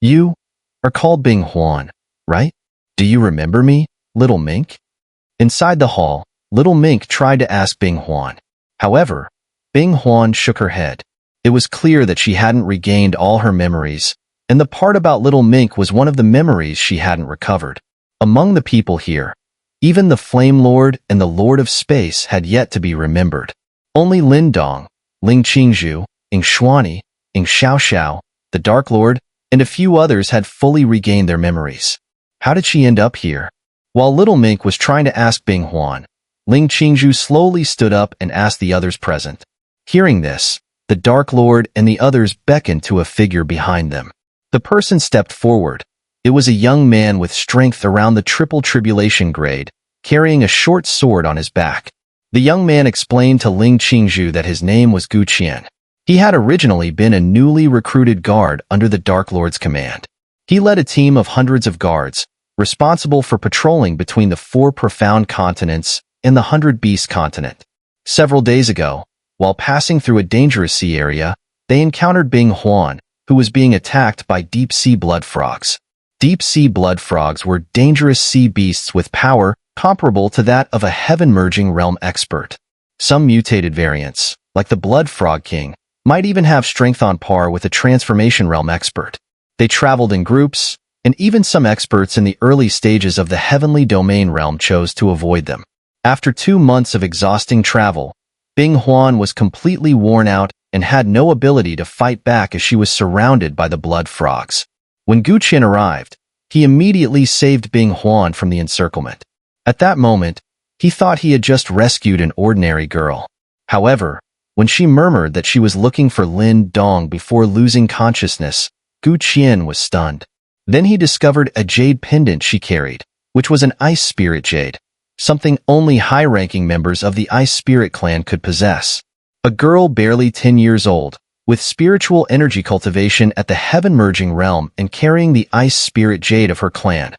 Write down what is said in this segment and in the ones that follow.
You are called Bing Juan, right? Do you remember me, little Mink? Inside the hall, little Mink tried to ask Bing Juan. However, Bing Juan shook her head. It was clear that she hadn't regained all her memories, and the part about little Mink was one of the memories she hadn't recovered. Among the people here, even the Flame Lord and the Lord of Space had yet to be remembered. Only Lin Dong, Ling Qingzhu, Xun'er, Xiao, the Dark Lord, and a few others had fully regained their memories. How did she end up here? While little Mink was trying to ask Bing Juan, Ling Qingzhu slowly stood up and asked the others present. Hearing this, the Dark Lord and the others beckoned to a figure behind them. The person stepped forward. It was a young man with strength around the triple tribulation grade, carrying a short sword on his back. The young man explained to Ling Qingzhu that his name was Juan. He had originally been a newly recruited guard under the Dark Lord's command. He led a team of hundreds of guards, responsible for patrolling between the 4 profound continents and the 100 Beast continent. Several days ago, while passing through a dangerous sea area, they encountered Bing Juan, who was being attacked by deep-sea blood frogs. Deep-sea blood frogs were dangerous sea beasts with power comparable to that of a heaven-merging realm expert. Some mutated variants, like the Blood Frog King, might even have strength on par with a transformation realm expert. They traveled in groups, and even some experts in the early stages of the heavenly domain realm chose to avoid them. After 2 months of exhausting travel, Bing Juan was completely worn out and had no ability to fight back as she was surrounded by the blood frogs. When Juan arrived, he immediately saved Bing Juan from the encirclement. At that moment, he thought he had just rescued an ordinary girl. However, when she murmured that she was looking for Lin Dong before losing consciousness, Juan was stunned. Then he discovered a jade pendant she carried, which was an ice spirit jade, something only high-ranking members of the Ice Spirit clan could possess. A girl barely 10 years old, with spiritual energy cultivation at the heaven-merging realm and carrying the Ice Spirit jade of her clan.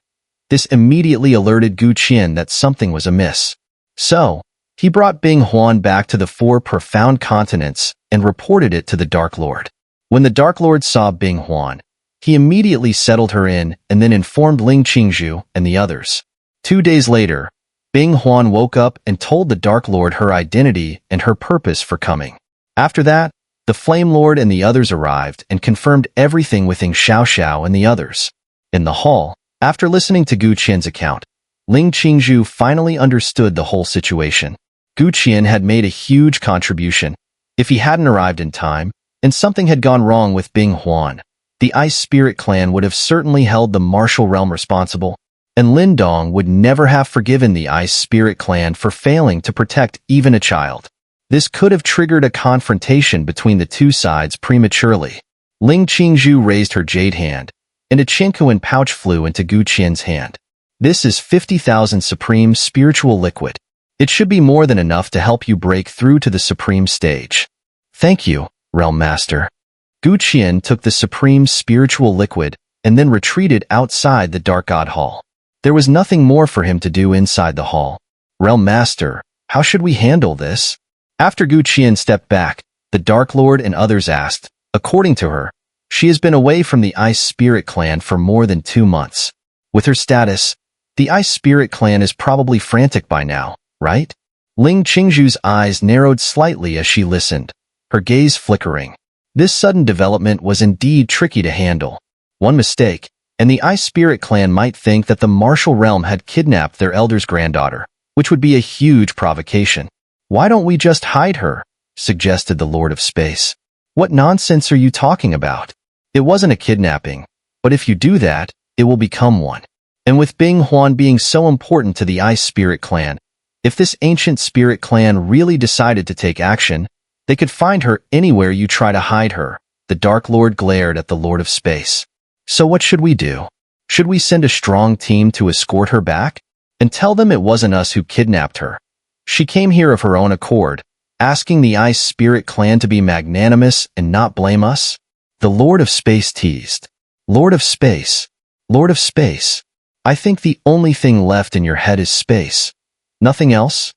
This immediately alerted Juan that something was amiss. So, he brought Bing Juan back to the 4 profound continents and reported it to the Dark Lord. When the Dark Lord saw Bing Juan, he immediately settled her in and then informed Ling Qingzhu and the others. 2 days later, Bing Juan woke up and told the Dark Lord her identity and her purpose for coming. After that, the Flame Lord and the others arrived and confirmed everything with Xiao and the others. In the hall, after listening to Juan's account, Ling Qingzhu finally understood the whole situation. Juan had made a huge contribution. If he hadn't arrived in time, and something had gone wrong with Bing Juan, the Ice Spirit clan would have certainly held the martial realm responsible, and Lin Dong would never have forgiven the Ice Spirit clan for failing to protect even a child. This could have triggered a confrontation between the 2 sides prematurely. Ling Qingzhu raised her jade hand, and a Chinkuan pouch flew into Juan's hand. This is 50,000 Supreme Spiritual Liquid. It should be more than enough to help you break through to the Supreme stage. Thank you, Realm Master. Juan took the Supreme Spiritual Liquid and then retreated outside the Dark God Hall. There was nothing more for him to do inside the hall. Realm Master, how should we handle this? After Juan stepped back, the Dark Lord and others asked. According to her, she has been away from the Ice Spirit clan for more than 2 months. With her status, the Ice Spirit clan is probably frantic by now, right? Ling Qingzhu's eyes narrowed slightly as she listened, her gaze flickering. This sudden development was indeed tricky to handle. One mistake, and the Ice Spirit clan might think that the martial realm had kidnapped their elder's granddaughter, which would be a huge provocation. Why don't we just hide her? Suggested the Lord of Space. What nonsense are you talking about? It wasn't a kidnapping, but if you do that, it will become one. And with Bing Juan being so important to the Ice Spirit clan, if this ancient spirit clan really decided to take action, they could find her anywhere you try to hide her. The Dark Lord glared at the Lord of Space. So what should we do? Should we send a strong team to escort her back? And tell them it wasn't us who kidnapped her. She came here of her own accord, asking the Ice Spirit clan to be magnanimous and not blame us? The Lord of Space teased. Lord of Space. Lord of Space. I think the only thing left in your head is space. Nothing else?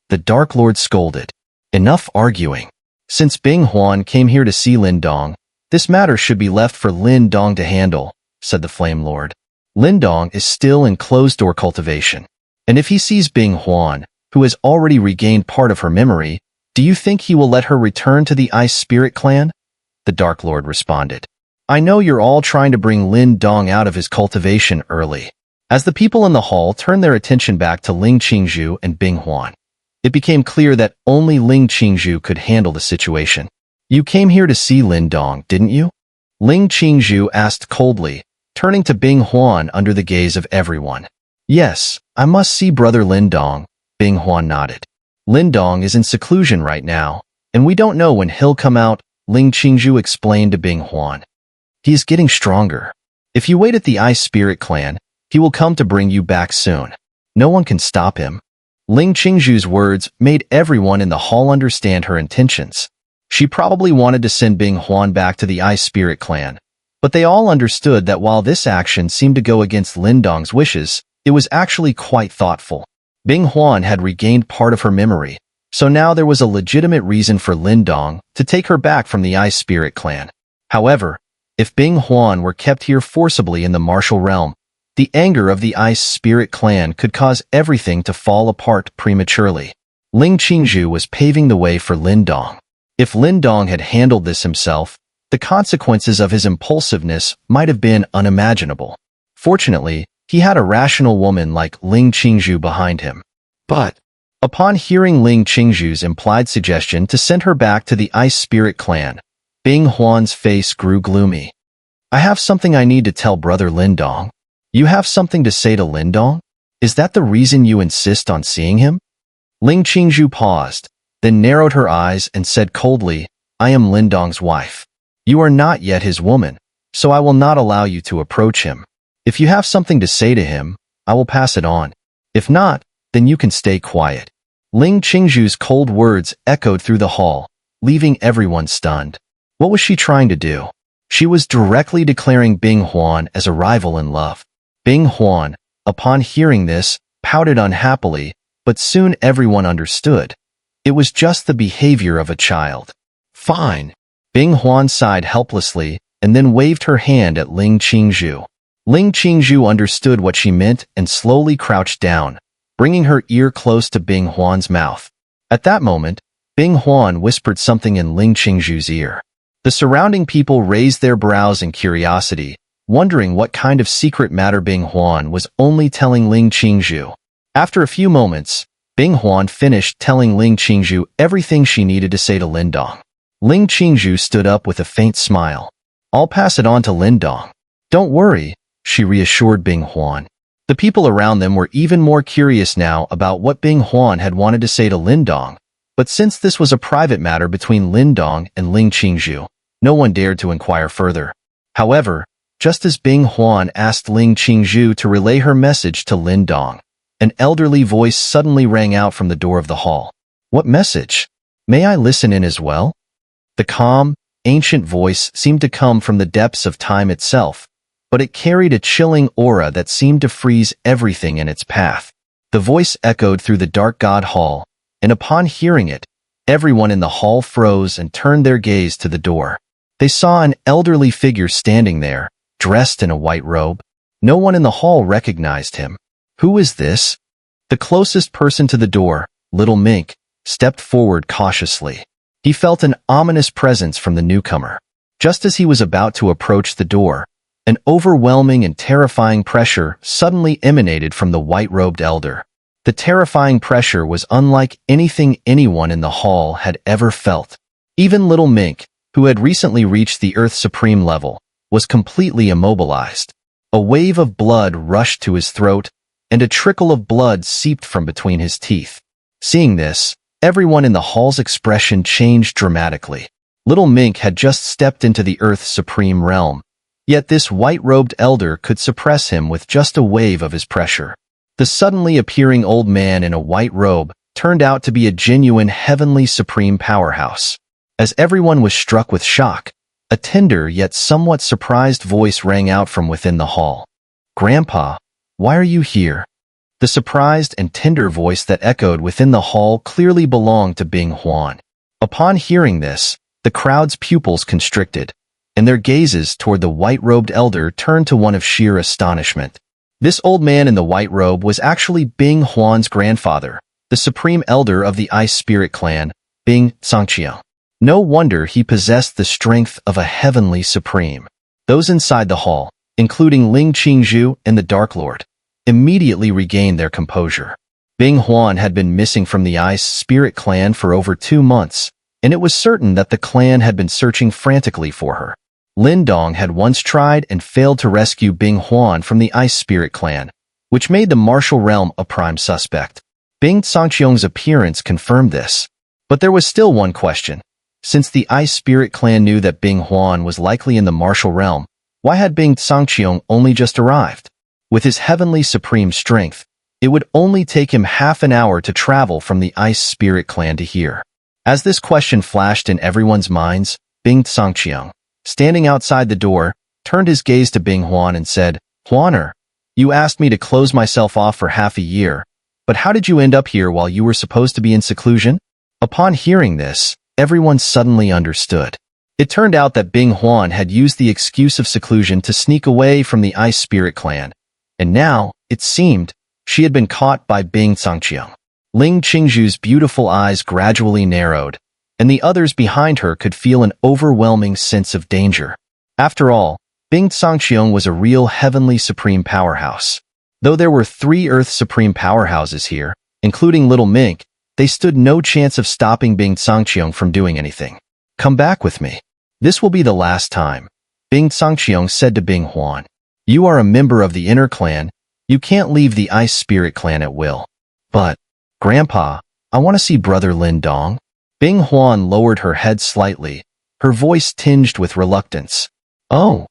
The Dark Lord scolded. Enough arguing. Since Bing Juan came here to see Lin Dong, this matter should be left for Lin Dong to handle. said the Flame Lord. Lin Dong is still in closed-door cultivation. And if he sees Bing Huan, who has already regained part of her memory, do you think he will let her return to the Ice Spirit Clan? The Dark Lord responded. I know you're all trying to bring Lin Dong out of his cultivation early. As the people in the hall turned their attention back to Ling Qingzhu and Bing Huan, it became clear that only Ling Qingzhu could handle the situation. You came here to see Lin Dong, didn't you? Ling Qingzhu asked coldly, turning to Bing Huan under the gaze of everyone. Yes, I must see Brother Lin Dong, Bing Huan nodded. Lin Dong is in seclusion right now, and we don't know when he'll come out, Ling Qingzhu explained to Bing Huan. He is getting stronger. If you wait at the Ice Spirit Clan, he will come to bring you back soon. No one can stop him. Ling Qingzhu's words made everyone in the hall understand her intentions. She probably wanted to send Bing Huan back to the Ice Spirit Clan, but they all understood that while this action seemed to go against Lin Dong's wishes, it was actually quite thoughtful. Bing Huan had regained part of her memory, so now there was a legitimate reason for Lin Dong to take her back from the Ice Spirit Clan. However, if Bing Huan were kept here forcibly in the martial realm, the anger of the Ice Spirit Clan could cause everything to fall apart prematurely. Ling Qingzhu was paving the way for Lin Dong. If Lin Dong had handled this himself, the consequences of his impulsiveness might have been unimaginable. Fortunately, he had a rational woman like Ling Qingzhu behind him. But, upon hearing Ling Qingzhu's implied suggestion to send her back to the Ice Spirit Clan, Bing Huan's face grew gloomy. I have something I need to tell Brother Lin Dong. You have something to say to Lin Dong? Is that the reason you insist on seeing him? Ling Qingzhu paused, then narrowed her eyes and said coldly, I am Lin Dong's wife. You are not yet his woman, so I will not allow you to approach him. If you have something to say to him, I will pass it on. If not, then you can stay quiet. Ling Qingzhu's cold words echoed through the hall, leaving everyone stunned. What was she trying to do? She was directly declaring Bing Huan as a rival in love. Bing Huan, upon hearing this, pouted unhappily, but soon everyone understood. It was just the behavior of a child. Fine. Bing Huan sighed helplessly and then waved her hand at Ling Qingzhu. Ling Qingzhu understood what she meant and slowly crouched down, bringing her ear close to Bing Huan's mouth. At that moment, Bing Huan whispered something in Ling Qingzhu's ear. The surrounding people raised their brows in curiosity, wondering what kind of secret matter Bing Huan was only telling Ling Qingzhu. After a few moments, Bing Huan finished telling Ling Qingzhu everything she needed to say to Lin Dong. Ling Qingzhu stood up with a faint smile. I'll pass it on to Lin Dong. Don't worry, she reassured Bing Huan. The people around them were even more curious now about what Bing Huan had wanted to say to Lin Dong, but since this was a private matter between Lin Dong and Ling Qingzhu, no one dared to inquire further. However, just as Bing Huan asked Ling Qingzhu to relay her message to Lin Dong, an elderly voice suddenly rang out from the door of the hall. What message? May I listen in as well? The calm, ancient voice seemed to come from the depths of time itself, but it carried a chilling aura that seemed to freeze everything in its path. The voice echoed through the dark god hall, and upon hearing it, everyone in the hall froze and turned their gaze to the door. They saw an elderly figure standing there, dressed in a white robe. No one in the hall recognized him. Who is this? The closest person to the door, little Mink, stepped forward cautiously. He felt an ominous presence from the newcomer. Just as he was about to approach the door, an overwhelming and terrifying pressure suddenly emanated from the white-robed elder. The terrifying pressure was unlike anything anyone in the hall had ever felt. Even little Mink, who had recently reached the Earth Supreme level, was completely immobilized. A wave of blood rushed to his throat, and a trickle of blood seeped from between his teeth. Seeing this, everyone in the hall's expression changed dramatically. Little Mink had just stepped into the Earth's supreme realm, yet this white-robed elder could suppress him with just a wave of his pressure. The suddenly appearing old man in a white robe turned out to be a genuine heavenly supreme powerhouse. As everyone was struck with shock, a tender yet somewhat surprised voice rang out from within the hall. Grandpa, why are you here? The surprised and tender voice that echoed within the hall clearly belonged to Bing Huan. Upon hearing this, the crowd's pupils constricted, and their gazes toward the white-robed elder turned to one of sheer astonishment. This old man in the white robe was actually Bing Huan's grandfather, the supreme elder of the Ice Spirit clan, Bing Qingzhu. No wonder he possessed the strength of a heavenly supreme. Those inside the hall, including Ling Qingzhu and the Dark Lord, immediately regained their composure. Bing Huan had been missing from the Ice Spirit clan for over 2 months, and it was certain that the clan had been searching frantically for her. Lin Dong had once tried and failed to rescue Bing Huan from the Ice Spirit clan, which made the martial realm a prime suspect. Bing Qingzhu's appearance confirmed this. But there was still one question. Since the Ice Spirit clan knew that Bing Huan was likely in the martial realm, why had Bing Qingzhu only just arrived? With his heavenly supreme strength, it would only take him half an hour to travel from the Ice Spirit clan to here. As this question flashed in everyone's minds, Bing Qingzhu, standing outside the door, turned his gaze to Bing Huan and said, "Xun'er, you asked me to close myself off for half a year, but how did you end up here while you were supposed to be in seclusion?" Upon hearing this, everyone suddenly understood. It turned out that Bing Huan had used the excuse of seclusion to sneak away from the Ice Spirit clan, and now, it seemed, she had been caught by Bing Qingzhu. Ling Qingzhu's beautiful eyes gradually narrowed, and the others behind her could feel an overwhelming sense of danger. After all, Bing Qingzhu was a real heavenly supreme powerhouse. Though there were 3 Earth supreme powerhouses here, including little Mink, they stood no chance of stopping Bing Qingzhu from doing anything. "Come back with me. This will be the last time," Bing Qingzhu said to Bing Huan. "You are a member of the inner clan. You can't leave the Ice Spirit clan at will." "But, Grandpa, I want to see Brother Lin Dong." Bing Huan lowered her head slightly, her voice tinged with reluctance. "Oh."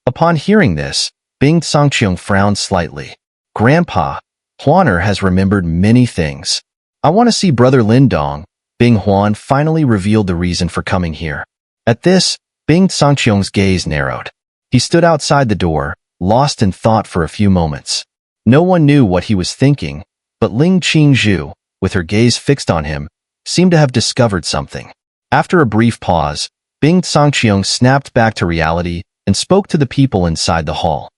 Upon hearing this, Bing Qingzhu frowned slightly. "Grandpa, Xun'er has remembered many things. I want to see Brother Lin Dong." Bing Huan finally revealed the reason for coming here. At this, Bing Qingzhu's gaze narrowed. He stood outside the door, lost in thought for a few moments. No one knew what he was thinking, but Ling Qingzhu, with her gaze fixed on him, seemed to have discovered something. After a brief pause, Bing Qingzhu snapped back to reality and spoke to the people inside the hall.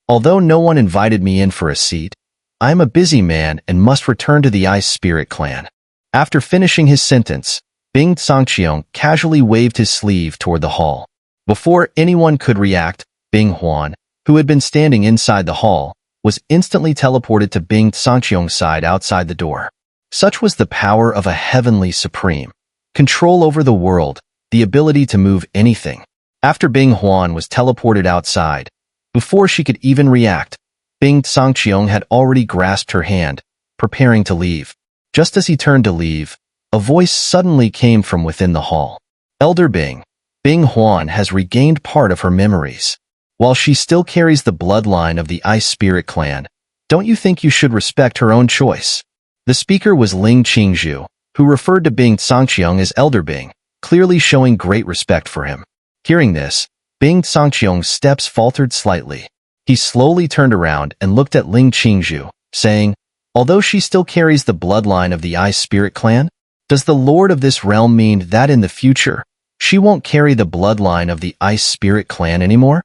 "Although no one invited me in for a seat, I am a busy man and must return to the Ice Spirit clan." After finishing his sentence, Bing Qingzhu casually waved his sleeve toward the hall. Before anyone could react, Bing Huan, who had been standing inside the hall, was instantly teleported to Bing Qingzhu's side outside the door. Such was the power of a heavenly supreme. Control over the world, the ability to move anything. After Bing Huan was teleported outside, before she could even react, Bing Qingzhu had already grasped her hand, preparing to leave. Just as he turned to leave, a voice suddenly came from within the hall. "Elder Bing, Bing Huan has regained part of her memories. While she still carries the bloodline of the Ice Spirit clan, don't you think you should respect her own choice?" The speaker was Ling Qingzhu, who referred to Bing Qingzhu as Elder Bing, clearly showing great respect for him. Hearing this, Bing Qingzhu's steps faltered slightly. He slowly turned around and looked at Ling Qingzhu, saying, "Although she still carries the bloodline of the Ice Spirit clan, does the Lord of this realm mean that in the future, she won't carry the bloodline of the Ice Spirit clan anymore?"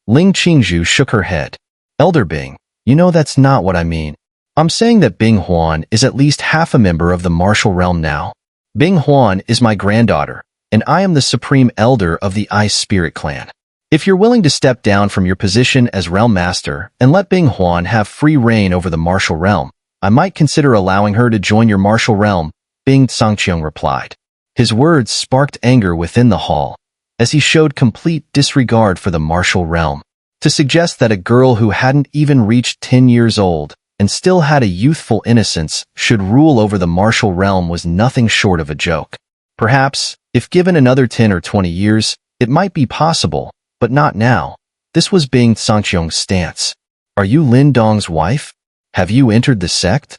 Ling Qingzhu shook her head. "Elder Bing, you know that's not what I mean. I'm saying that Bing Huan is at least half a member of the martial realm now. Bing Huan is my granddaughter, and I am the supreme elder of the Ice Spirit clan. If you're willing to step down from your position as realm master and let Bing Huan have free reign over the martial realm, I might consider allowing her to join your martial realm," Bing Qingzhu replied. His words sparked anger within the hall, as he showed complete disregard for the martial realm. To suggest that a girl who hadn't even reached 10 years old and still had a youthful innocence should rule over the martial realm was nothing short of a joke. Perhaps, if given another 10 or 20 years, it might be possible, but not now. This was Bing Qingzhu's stance. "Are you Lin Dong's wife? Have you entered the sect?"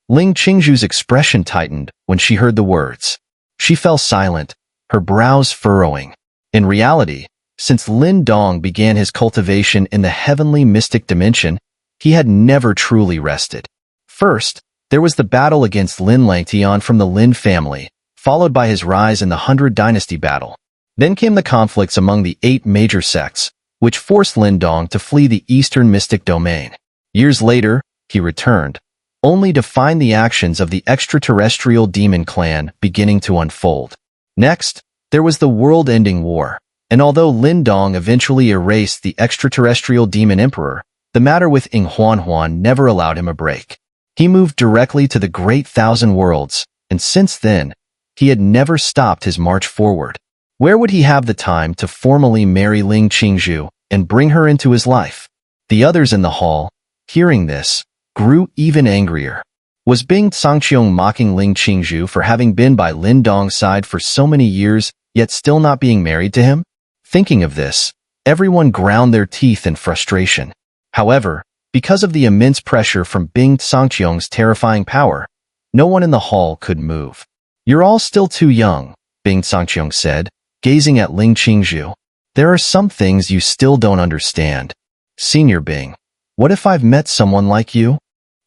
Ling Qingzhu's expression tightened when she heard the words. She fell silent, her brows furrowing. In reality, since Lin Dong began his cultivation in the heavenly mystic dimension, he had never truly rested. First, there was the battle against Lin Langtian from the Lin family, followed by his rise in the 100 Dynasty battle. Then came the conflicts among the 8 major sects, which forced Lin Dong to flee the eastern mystic domain. Years later, he returned, only to find the actions of the extraterrestrial demon clan beginning to unfold. Next, there was the world-ending war, and although Lin Dong eventually erased the extraterrestrial demon emperor, the matter with Juan never allowed him a break. He moved directly to the Great Thousand Worlds, and since then, he had never stopped his march forward. Where would he have the time to formally marry Ling Qingzhu and bring her into his life? The others in the hall, hearing this, grew even angrier. Was Bing Sangqiong mocking Ling Qingzhu for having been by Lin Dong's side for so many years, yet still not being married to him? Thinking of this, everyone ground their teeth in frustration. However, because of the immense pressure from Bing Sangqiong's terrifying power, no one in the hall could move. "You're all still too young," Bing Sangqiong said, gazing at Ling Qingzhu. "There are some things you still don't understand. Senior Bing, what if I've met someone like you?"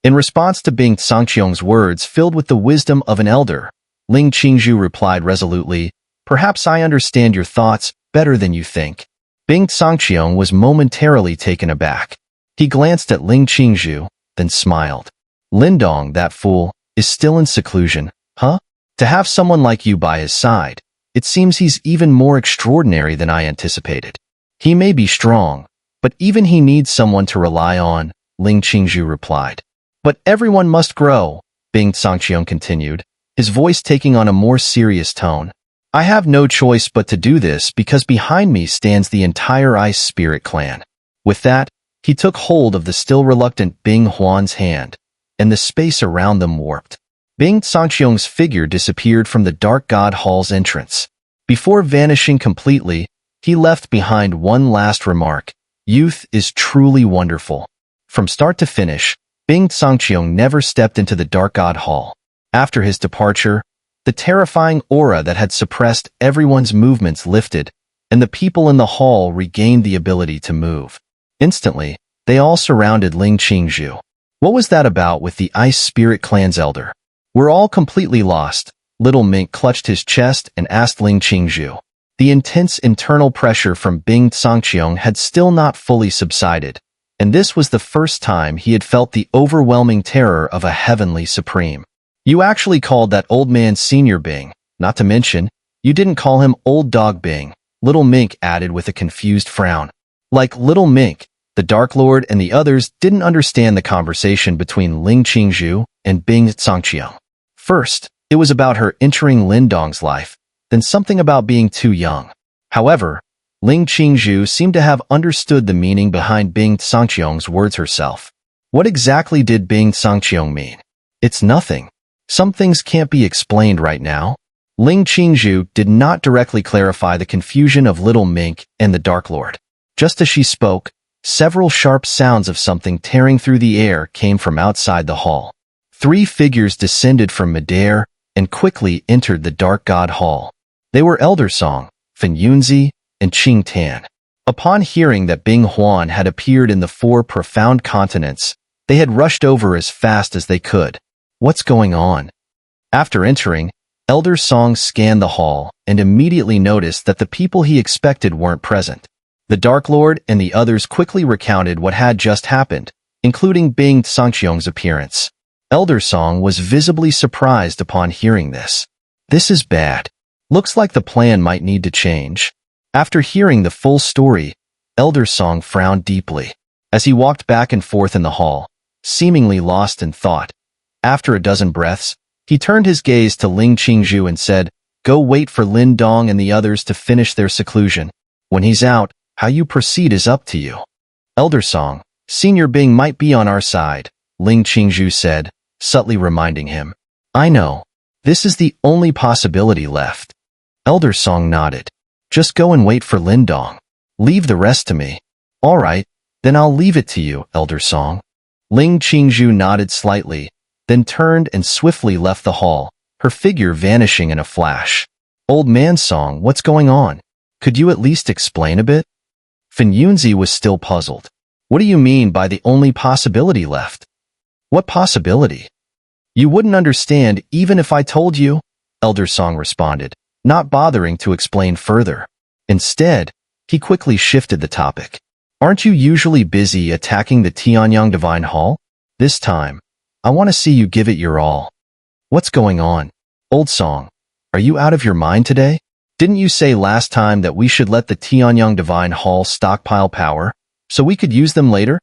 In response to Bing Sangqiong's words filled with the wisdom of an elder, Ling Qingzhu replied resolutely, "Perhaps I understand your thoughts better than you think." Bing Sangqiong was momentarily taken aback. He glanced at Ling Qingzhu, then smiled. "Lin Dong, that fool, is still in seclusion, huh? To have someone like you by his side, it seems he's even more extraordinary than I anticipated. He may be strong, but even he needs someone to rely on," Ling Qingzhu replied. "But everyone must grow," Bing Sangqiong continued, his voice taking on a more serious tone. "I have no choice but to do this because behind me stands the entire Ice Spirit clan." With that, he took hold of the still reluctant Bing Huan's hand, and the space around them warped. Bing Sangqiong's figure disappeared from the Dark God Hall's entrance. Before vanishing completely, he left behind one last remark: "Youth is truly wonderful." From start to finish, Bing Sangqiong never stepped into the Dark God Hall. After his departure, the terrifying aura that had suppressed everyone's movements lifted, and the people in the hall regained the ability to move. Instantly, they all surrounded Ling Qingzhu. What was that about with the Ice Spirit Clan's elder? "We're all completely lost." Little Mink clutched his chest and asked Ling Qingzhu. The intense internal pressure from Bing Sangqiong had still not fully subsided, and this was the first time he had felt the overwhelming terror of a heavenly supreme. "You actually called that old man Senior Bing, not to mention, you didn't call him Old Dog Bing," Little Mink added with a confused frown. Like Little Mink, the Dark Lord and the others didn't understand the conversation between Ling Qingzhu and Bing Sangqiong. First, it was about her entering Lin Dong's life, then something about being too young. However, Ling Qingzhu seemed to have understood the meaning behind Bing Sangqiong's words herself. What exactly did Bing Sangqiong mean? "It's nothing. Some things can't be explained right now." Ling Qingzhu did not directly clarify the confusion of Little Mink and the Dark Lord. Just as she spoke, several sharp sounds of something tearing through the air came from outside the hall. 3 figures descended from midair and quickly entered the Dark God Hall. They were Elder Song, Fan Yunzi, and Qing Tan. Upon hearing that Bing Huan had appeared in the 4 profound continents, they had rushed over as fast as they could. "What's going on?" After entering, Elder Song scanned the hall and immediately noticed that the people he expected weren't present. The Dark Lord and the others quickly recounted what had just happened, including Bing Sangqiong's appearance. Elder Song was visibly surprised upon hearing this. "This is bad. Looks like the plan might need to change." After hearing the full story, Elder Song frowned deeply. As he walked back and forth in the hall, seemingly lost in thought, after a dozen breaths, he turned his gaze to Ling Qingzhu and said, "Go wait for Lin Dong and the others to finish their seclusion. When he's out, how you proceed is up to you." "Elder Song, Senior Bing might be on our side," Ling Qingzhu said, subtly reminding him. "I know. This is the only possibility left." Elder Song nodded. "Just go and wait for Lin Dong. Leave the rest to me." "All right, then I'll leave it to you, Elder Song." Ling Qingzhu nodded slightly, then turned and swiftly left the hall, her figure vanishing in a flash. "Old Man Song, what's going on? Could you at least explain a bit?" Fan Yunzi was still puzzled. "What do you mean by the only possibility left?" "What possibility?" "You wouldn't understand even if I told you," Elder Song responded, not bothering to explain further. Instead, he quickly shifted the topic. Aren't you usually busy attacking the Tianyang Divine Hall? This time, I want to see you give it your all. What's going on? Old song, are you out of your mind today? Didn't you say last time that we should let the Tianyang Divine Hall stockpile power, so we could use them later?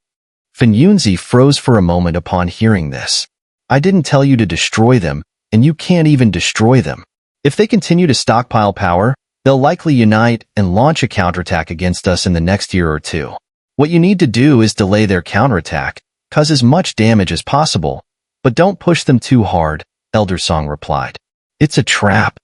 Xun'er froze for a moment upon hearing this. I didn't tell you to destroy them, and you can't even destroy them. If they continue to stockpile power, they'll likely unite and launch a counterattack against us in the next year or two. What you need to do is delay their counterattack, cause as much damage as possible, but don't push them too hard, Elder Song replied. It's a trap.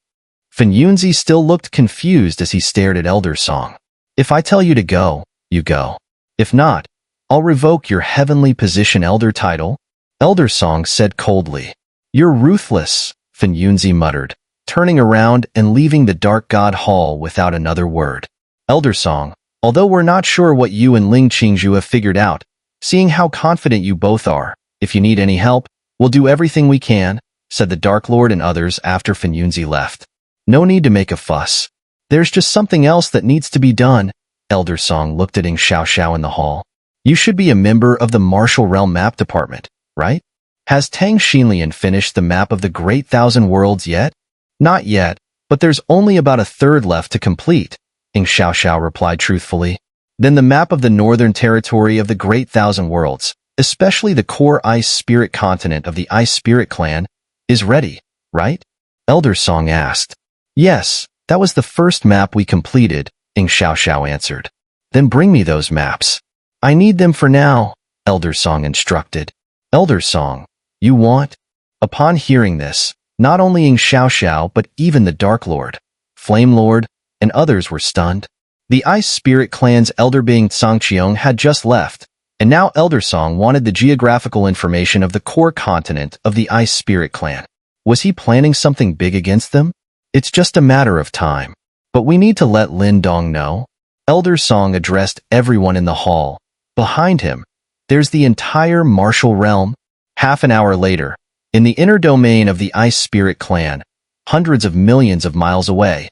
Xun'er still looked confused as he stared at Elder Song. If I tell you to go, you go. If not, I'll revoke your heavenly position elder title, Elder Song said coldly. You're ruthless, Xun'er muttered, turning around and leaving the Dark God Hall without another word. Elder Song, although we're not sure what you and Ling Qingzhu have figured out, seeing how confident you both are, if you need any help, we'll do everything we can, said the Dark Lord and others after Xun'er left. No need to make a fuss. There's just something else that needs to be done. Elder Song looked at Ing Xiaoxiao in the hall. You should be a member of the Martial Realm Map Department, right? Has Tang Xinlian finished the map of the Great Thousand Worlds yet? Not yet, but there's only about a third left to complete, Ing Xiaoxiao replied truthfully. Then the map of the northern territory of the Great Thousand Worlds, especially the core Ice Spirit continent of the Ice Spirit clan, is ready, right? Elder Song asked. Yes, that was the first map we completed, Ing Xiaoxiao answered. Then bring me those maps. I need them for now, Elder Song instructed. Elder Song, you want? Upon hearing this, not only Ing Xiaoxiao but even the Dark Lord, Flame Lord, and others were stunned. The Ice Spirit clan's elder being Tsangqiang had just left, and now Elder Song wanted the geographical information of the core continent of the Ice Spirit clan. Was he planning something big against them? It's just a matter of time. But we need to let Lin Dong know. Elder Song addressed everyone in the hall. Behind him, there's the entire martial realm. Half an hour later, in the inner domain of the Ice Spirit clan, hundreds of millions of miles away,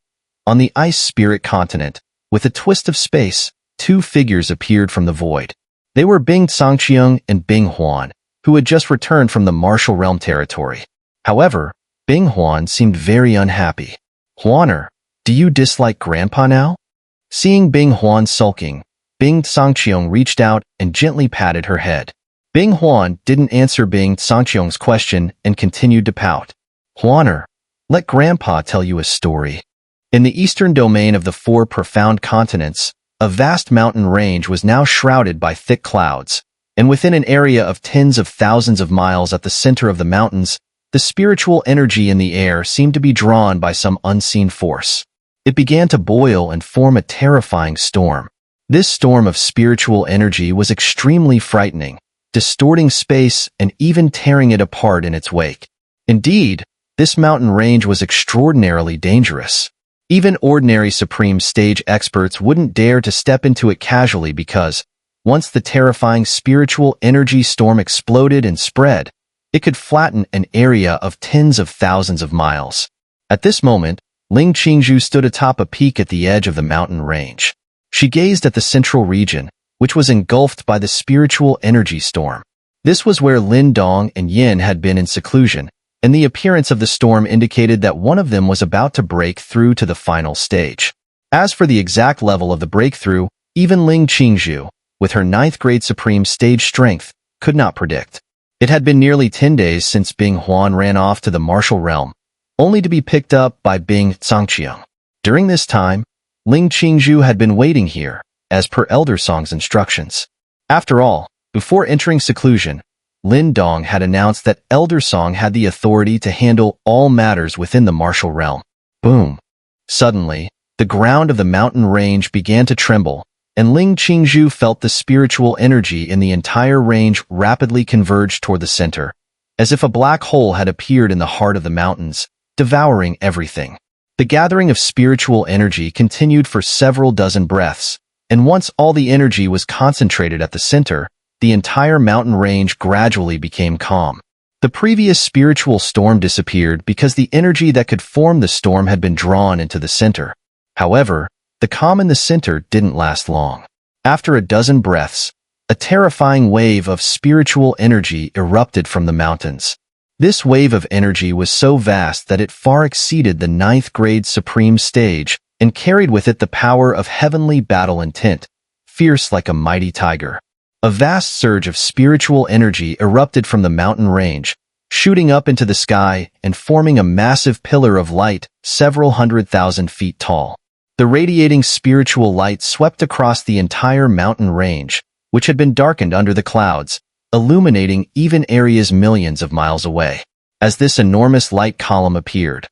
on the Ice Spirit continent, with a twist of space, two figures appeared from the void. They were Bing Tsangqiang and Bing Juan, who had just returned from the martial realm territory. However, Bing Juan seemed very unhappy. Xun'er, do you dislike Grandpa now? Seeing Bing Juan sulking, Bing Tsangqiang reached out and gently patted her head. Bing Juan didn't answer Bing Tsangqiang's question and continued to pout. Xun'er, let Grandpa tell you a story. In the eastern domain of the four profound continents, a vast mountain range was now shrouded by thick clouds, and within an area of tens of thousands of miles at the center of the mountains, the spiritual energy in the air seemed to be drawn by some unseen force. It began to boil and form a terrifying storm. This storm of spiritual energy was extremely frightening, distorting space and even tearing it apart in its wake. Indeed, this mountain range was extraordinarily dangerous. Even ordinary Supreme Stage experts wouldn't dare to step into it casually because, once the terrifying spiritual energy storm exploded and spread, it could flatten an area of tens of thousands of miles. At this moment, Ling Qingzhu stood atop a peak at the edge of the mountain range. She gazed at the central region, which was engulfed by the spiritual energy storm. This was where Lin Dong and Yin had been in seclusion, and the appearance of the storm indicated that one of them was about to break through to the final stage. As for the exact level of the breakthrough, even Ling Qingzhu, with her 9th grade Supreme Stage strength, could not predict. It had been nearly 10 days since Bing Juan ran off to the martial realm, only to be picked up by Bing Tsangqiang. During this time, Ling Qingzhu had been waiting here, as per Elder Song's instructions. After all, before entering seclusion, Lin Dong had announced that Elder Song had the authority to handle all matters within the martial realm. Boom! Suddenly, the ground of the mountain range began to tremble, and Ling Qingzhu felt the spiritual energy in the entire range rapidly converge toward the center, as if a black hole had appeared in the heart of the mountains, devouring everything. The gathering of spiritual energy continued for several dozen breaths, and once all the energy was concentrated at the center, the entire mountain range gradually became calm. The previous spiritual storm disappeared because the energy that could form the storm had been drawn into the center. However, the calm in the center didn't last long. After a dozen breaths, a terrifying wave of spiritual energy erupted from the mountains. This wave of energy was so vast that it far exceeded the ninth-grade supreme stage and carried with it the power of heavenly battle intent, fierce like a mighty tiger. A vast surge of spiritual energy erupted from the mountain range, shooting up into the sky and forming a massive pillar of light several 100,000 feet tall. The radiating spiritual light swept across the entire mountain range, which had been darkened under the clouds, illuminating even areas millions of miles away. As this enormous light column appeared,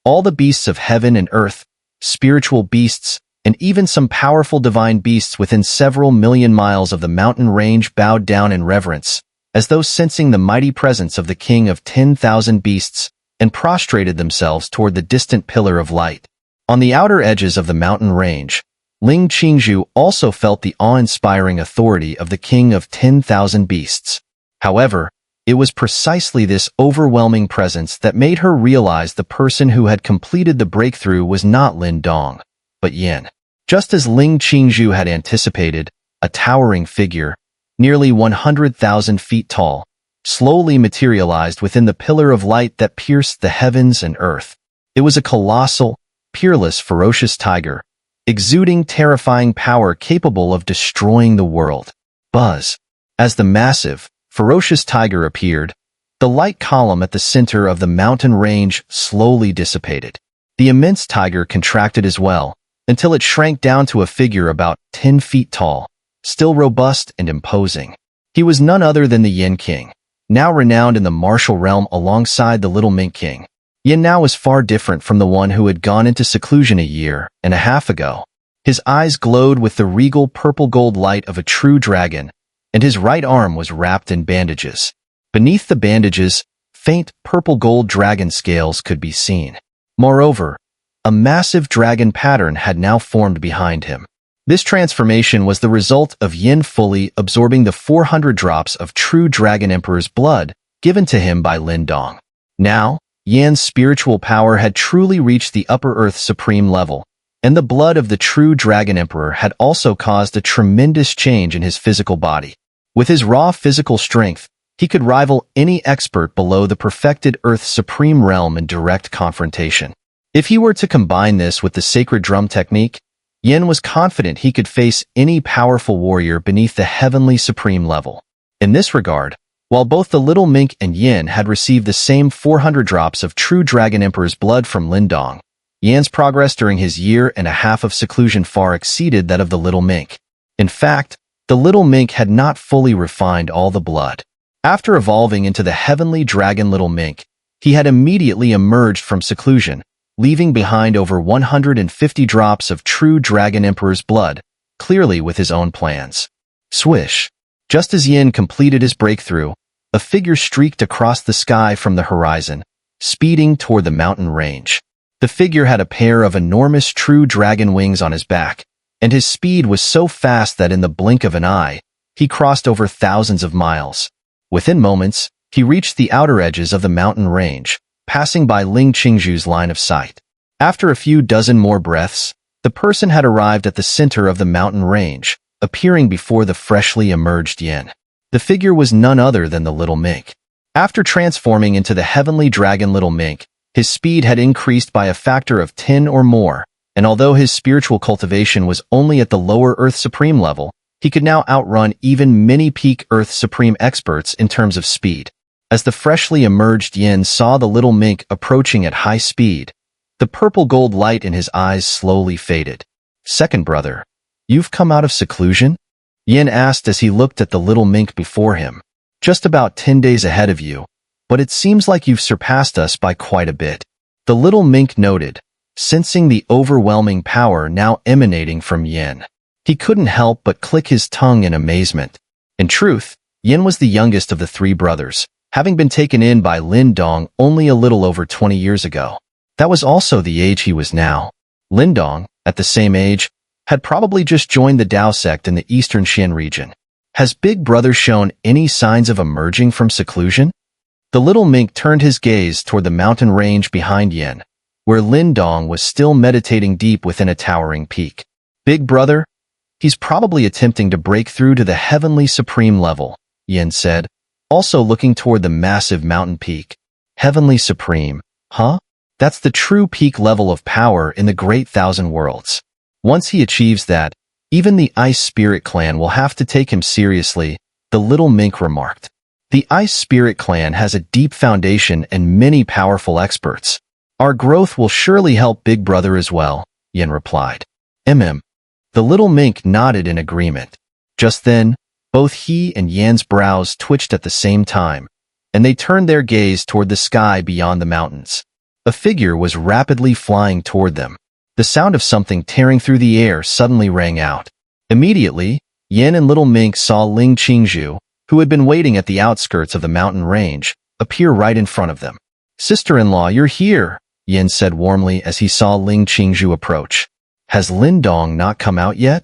all the beasts of heaven and earth, spiritual beasts, and even some powerful divine beasts within several million miles of the mountain range bowed down in reverence, as though sensing the mighty presence of the king of 10,000 beasts, and prostrated themselves toward the distant pillar of light. On the outer edges of the mountain range, Ling Qingzhu also felt the awe-inspiring authority of the king of 10,000 beasts. However, it was precisely this overwhelming presence that made her realize the person who had completed the breakthrough was not Lin Dong, but Yin. Just as Ling Qingzhu had anticipated, a towering figure, nearly 100,000 feet tall, slowly materialized within the pillar of light that pierced the heavens and earth. It was a colossal, peerless, ferocious tiger, exuding terrifying power capable of destroying the world. Buzz. As the massive, ferocious tiger appeared, the light column at the center of the mountain range slowly dissipated. The immense tiger contracted as well, until it shrank down to a figure about 10 feet tall, still robust and imposing. He was none other than the Yin King, now renowned in the martial realm alongside the little Mink King. Yin now was far different from the one who had gone into seclusion a year and a half ago. His eyes glowed with the regal purple-gold light of a true dragon, and his right arm was wrapped in bandages. Beneath the bandages, faint purple-gold dragon scales could be seen. Moreover, a massive dragon pattern had now formed behind him. This transformation was the result of Yin fully absorbing the 400 drops of true Dragon Emperor's blood given to him by Lin Dong. Now, Yan's spiritual power had truly reached the upper earth supreme level, and the blood of the true Dragon Emperor had also caused a tremendous change in his physical body. With his raw physical strength, he could rival any expert below the perfected Earth's supreme realm in direct confrontation. If he were to combine this with the sacred drum technique, Yin was confident he could face any powerful warrior beneath the heavenly supreme level. In this regard, while both the little Mink and Yin had received the same 400 drops of true Dragon Emperor's blood from Lin Dong, Yan's progress during his year and a half of seclusion far exceeded that of the little Mink. In fact, the little Mink had not fully refined all the blood. After evolving into the heavenly dragon little Mink, he had immediately emerged from seclusion, leaving behind over 150 drops of true Dragon Emperor's blood, clearly with his own plans. Swish. Just as Yin completed his breakthrough, a figure streaked across the sky from the horizon, speeding toward the mountain range. The figure had a pair of enormous true dragon wings on his back, and his speed was so fast that in the blink of an eye, he crossed over thousands of miles. Within moments, he reached the outer edges of the mountain range, passing by Ling Qingzhu's line of sight. After a few dozen more breaths, the person had arrived at the center of the mountain range, appearing before the freshly emerged Yin. The figure was none other than the little Mink. After transforming into the heavenly dragon little Mink, his speed had increased by a factor of 10 or more, and although his spiritual cultivation was only at the lower Earth Supreme level, he could now outrun even many peak Earth Supreme experts in terms of speed. As the freshly emerged Yin saw the little Mink approaching at high speed, the purple gold light in his eyes slowly faded. "Second brother, you've come out of seclusion?" Yin asked as he looked at the little Mink before him. "Just about 10 days ahead of you, but it seems like you've surpassed us by quite a bit." The little Mink noted, sensing the overwhelming power now emanating from Yin. He couldn't help but click his tongue in amazement. In truth, Yin was the youngest of the three brothers, having been taken in by Lin Dong only a little over 20 years ago. That was also the age he was now. Lin Dong, at the same age, had probably just joined the Dao sect in the eastern Xian region. Has Big Brother shown any signs of emerging from seclusion? The little Mink turned his gaze toward the mountain range behind Yin, where Lin Dong was still meditating deep within a towering peak. Big Brother? He's probably attempting to break through to the heavenly supreme level, Yin said, also looking toward the massive mountain peak. Heavenly supreme, huh? That's the true peak level of power in the Great Thousand Worlds. Once he achieves that, even the Ice Spirit Clan will have to take him seriously, the little Mink remarked. The Ice Spirit Clan has a deep foundation and many powerful experts. Our growth will surely help Big Brother as well, Yin replied. The little Mink nodded in agreement. Just then, both he and Yan's brows twitched at the same time, and they turned their gaze toward the sky beyond the mountains. A figure was rapidly flying toward them. The sound of something tearing through the air suddenly rang out. Immediately, Yin and little Mink saw Ling Qingzhu, who had been waiting at the outskirts of the mountain range, appear right in front of them. Sister-in-law, you're here, Yin said warmly as he saw Ling Qingzhu approach. Has Lin Dong not come out yet?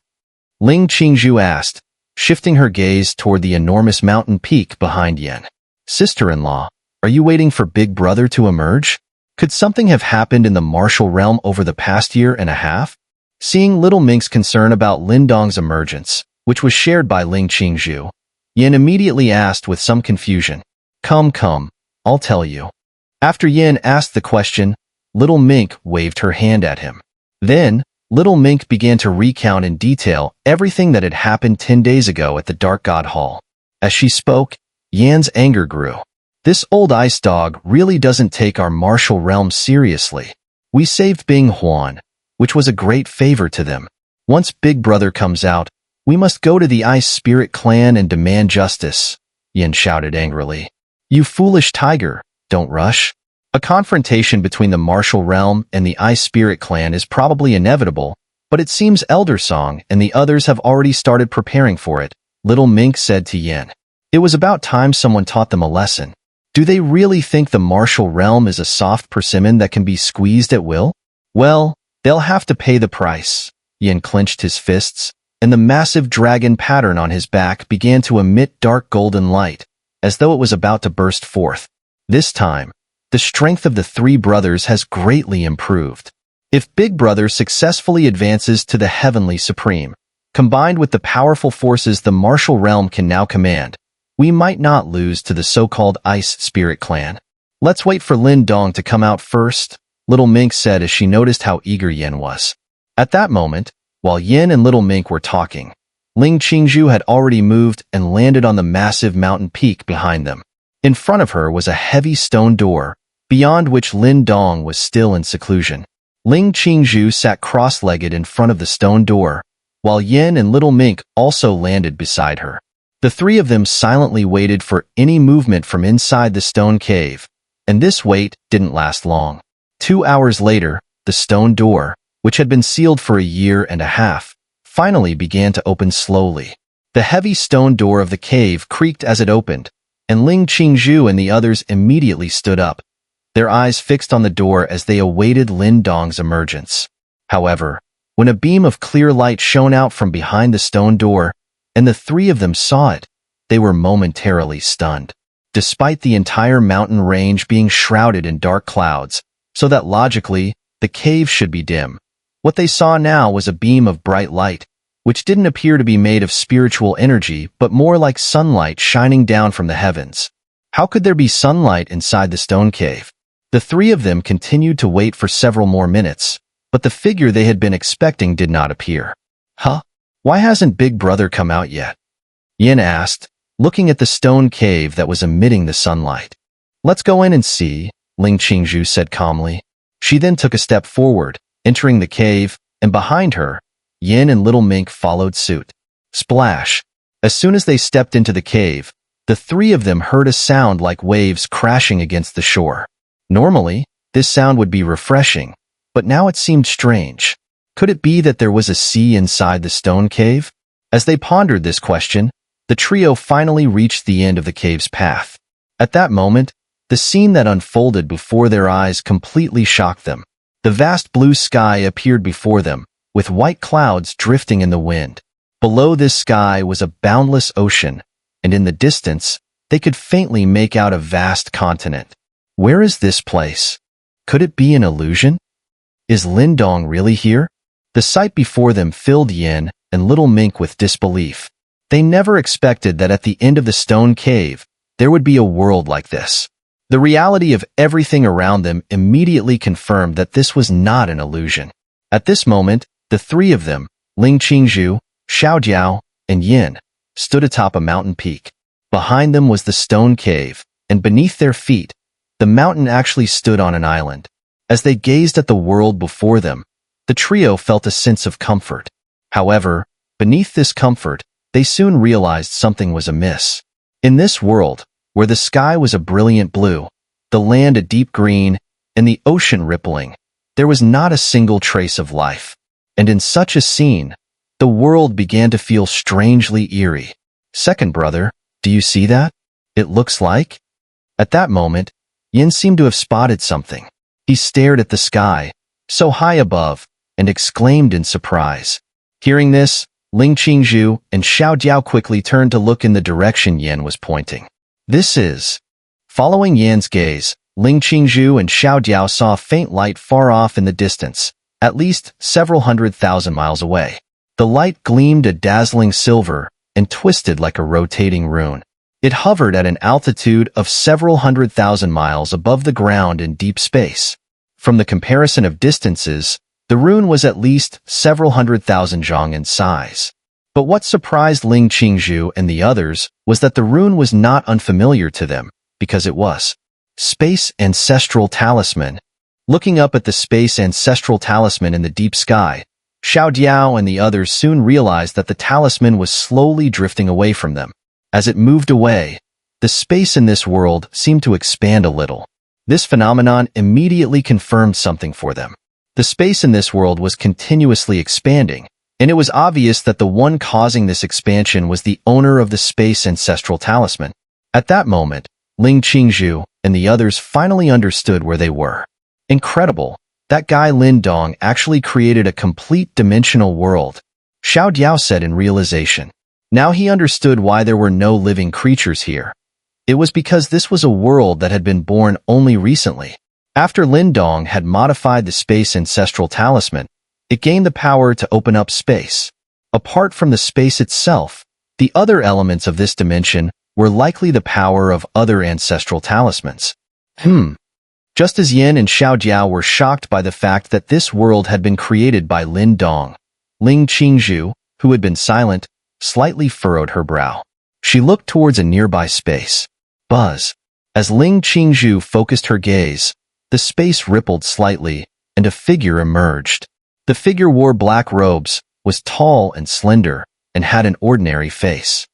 Ling Qingzhu asked, shifting her gaze toward the enormous mountain peak behind Yin. Sister-in-law, are you waiting for Big Brother to emerge? Could something have happened in the martial realm over the past year and a half? Seeing little Mink's concern about Lin Dong's emergence, which was shared by Ling Qingzhu, Yin immediately asked with some confusion. Come, I'll tell you. After Yin asked the question, little Mink waved her hand at him. Then, little Mink began to recount in detail everything that had happened 10 days ago at the Dark God Hall. As she spoke, Yan's anger grew. This old ice dog really doesn't take our martial realm seriously. We saved Bing Juan, which was a great favor to them. Once Big Brother comes out, we must go to the Ice Spirit Clan and demand justice, Yin shouted angrily. You foolish tiger, don't rush. A confrontation between the martial realm and the Ice Spirit Clan is probably inevitable, but it seems Elder Song and the others have already started preparing for it, little Mink said to Yin. It was about time someone taught them a lesson. Do they really think the martial realm is a soft persimmon that can be squeezed at will? Well, they'll have to pay the price. Yin clenched his fists, and the massive dragon pattern on his back began to emit dark golden light, as though it was about to burst forth. This time, the strength of the three brothers has greatly improved. If Big Brother successfully advances to the Heavenly Supreme, combined with the powerful forces the martial realm can now command, we might not lose to the so-called Ice Spirit Clan. Let's wait for Lin Dong to come out first, little Mink said as she noticed how eager Yin was. At that moment, while Yin and little Mink were talking, Ling Qingzhu had already moved and landed on the massive mountain peak behind them. In front of her was a heavy stone door, beyond which Lin Dong was still in seclusion. Ling Qingzhu sat cross-legged in front of the stone door, while Yin and little Mink also landed beside her. The three of them silently waited for any movement from inside the stone cave, and this wait didn't last long. 2 hours later, the stone door, which had been sealed for a year and a half, finally began to open slowly. The heavy stone door of the cave creaked as it opened, and Ling Qingzhu and the others immediately stood up, their eyes fixed on the door as they awaited Lin Dong's emergence. However, when a beam of clear light shone out from behind the stone door, and the three of them saw it, they were momentarily stunned. Despite the entire mountain range being shrouded in dark clouds, so that logically, the cave should be dim, what they saw now was a beam of bright light, which didn't appear to be made of spiritual energy but more like sunlight shining down from the heavens. How could there be sunlight inside the stone cave? The three of them continued to wait for several more minutes, but the figure they had been expecting did not appear. Huh? Why hasn't Big Brother come out yet? Yin asked, looking at the stone cave that was emitting the sunlight. Let's go in and see, Ling Qingzhu said calmly. She then took a step forward, entering the cave, and behind her, Yin and little Mink followed suit. Splash! As soon as they stepped into the cave, the three of them heard a sound like waves crashing against the shore. Normally, this sound would be refreshing, but now it seemed strange. Could it be that there was a sea inside the stone cave? As they pondered this question, the trio finally reached the end of the cave's path. At that moment, the scene that unfolded before their eyes completely shocked them. The vast blue sky appeared before them, with white clouds drifting in the wind. Below this sky was a boundless ocean, and in the distance, they could faintly make out a vast continent. Where is this place? Could it be an illusion? Is Lin Dong really here? The sight before them filled Yin and little Mink with disbelief. They never expected that at the end of the stone cave, there would be a world like this. The reality of everything around them immediately confirmed that this was not an illusion. At this moment, the three of them, Ling Qingzhu, Xiaojiao, and Yin, stood atop a mountain peak. Behind them was the stone cave, and beneath their feet, the mountain actually stood on an island. As they gazed at the world before them, the trio felt a sense of comfort. However, beneath this comfort, they soon realized something was amiss. In this world, where the sky was a brilliant blue, the land a deep green, and the ocean rippling, there was not a single trace of life. And in such a scene, the world began to feel strangely eerie. Second brother, do you see that? It looks like? At that moment, Yin seemed to have spotted something. He stared at the sky, so high above, and exclaimed in surprise. Hearing this, Ling Qingzhu and Xiaojiao quickly turned to look in the direction Yin was pointing. This is... Following Yan's gaze, Ling Qingzhu and Xiaojiao saw a faint light far off in the distance, at least several 100,000 miles away. The light gleamed a dazzling silver and twisted like a rotating rune. It hovered at an altitude of several 100,000 miles above the ground in deep space. From the comparison of distances, the rune was at least several 100,000 zhong in size. But what surprised Ling Qingzhu and the others was that the rune was not unfamiliar to them, because it was Space Ancestral Talisman. Looking up at the Space Ancestral Talisman in the deep sky, Xiaojiao and the others soon realized that the talisman was slowly drifting away from them. As it moved away, the space in this world seemed to expand a little. This phenomenon immediately confirmed something for them. The space in this world was continuously expanding, and it was obvious that the one causing this expansion was the owner of the Space Ancestral Talisman. At that moment, Ling Qingzhu and the others finally understood where they were. Incredible! That guy Lin Dong actually created a complete dimensional world, Xiaojiao said in realization. Now he understood why there were no living creatures here. It was because this was a world that had been born only recently. After Lin Dong had modified the Space Ancestral Talisman, it gained the power to open up space. Apart from the space itself, the other elements of this dimension were likely the power of other ancestral talismans. Just as Yin and Xiaojiao were shocked by the fact that this world had been created by Lin Dong, Ling Qingzhu, who had been silent, slightly furrowed her brow. She looked towards a nearby space. Buzz. As Ling Qingzhu focused her gaze, the space rippled slightly, and a figure emerged. The figure wore black robes, was tall and slender, and had an ordinary face.